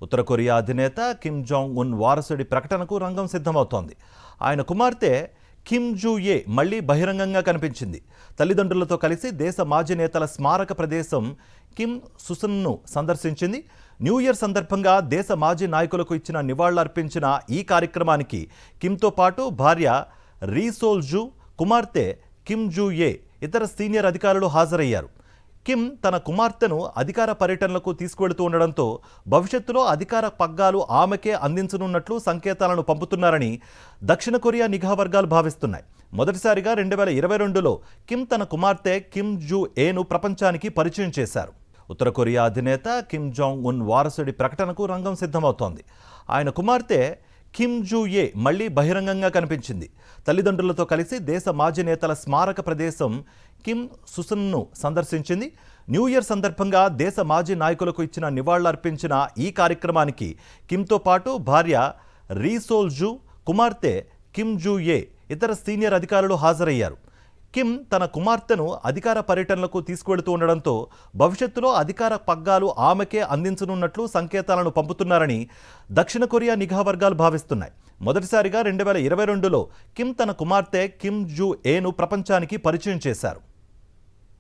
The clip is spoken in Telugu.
ఉత్తర కొరియా అధినేత కిమ్ జాంగ్ ఉన్ వారసుడి ప్రకటనకు రంగం సిద్ధమవుతోంది. ఆయన కుమార్తె కిమ్ జూ ఏ మళ్లీ బహిరంగంగా కనిపించింది. తల్లిదండ్రులతో కలిసి దేశ మాజీ నేతల స్మారక ప్రదేశం కిమ్ సుసన్ను సందర్శించింది. న్యూ ఇయర్ సందర్భంగా దేశ మాజీ నాయకులకు ఇచ్చిన నివాళులర్పించిన ఈ కార్యక్రమానికి కిమ్తో పాటు భార్య రీ సోల్ జూ, కుమార్తె కిమ్ జూ ఏ, ఇతర సీనియర్ అధికారులు హాజరయ్యారు. కిమ్ తన కుమార్తెను అధికార పర్యటనలకు తీసుకువెళుతూ ఉండడంతో భవిష్యత్తులో అధికార పగ్గాలు ఆమెకే అందించనున్నట్లు సంకేతాలను పంపుతున్నారని దక్షిణ కొరియా నిఘా వర్గాలు భావిస్తున్నాయి. మొదటిసారిగా 2022లో కిమ్ తన కుమార్తె కిమ్ జూ ఏను ప్రపంచానికి పరిచయం చేశారు. ఉత్తర కొరియా అధినేత కిమ్ జాంగ్ ఉన్ వారసుడి ప్రకటనకు రంగం సిద్ధమవుతోంది. ఆయన కుమార్తె కిమ్ జూ ఏ మళ్లీ బహిరంగంగా కనిపించింది. తల్లిదండ్రులతో కలిసి దేశ మాజీ నేతల స్మారక ప్రదేశం కిమ్ సుసన్ను సందర్శించింది. న్యూ ఇయర్ సందర్భంగా దేశ మాజీ నాయకులకు ఇచ్చిన నివాళులర్పించిన ఈ కార్యక్రమానికి కిమ్తో పాటు భార్య రీ సోల్ జూ, కుమార్తె కిమ్ జూ ఏ, ఇతర సీనియర్ అధికారులు హాజరయ్యారు. కిమ్ తన కుమార్తెను అధికార పర్యటనలకు తీసుకువెళుతూ ఉండడంతో భవిష్యత్తులో అధికార పగ్గాలు ఆమెకే అందించనున్నట్లు సంకేతాలను పంపుతున్నారని దక్షిణ కొరియా నిఘా వర్గాలు భావిస్తున్నాయి. మొదటిసారిగా 2022లో కిమ్ తన కుమార్తె కిమ్ జూ ఏను ప్రపంచానికి పరిచయం చేశారు.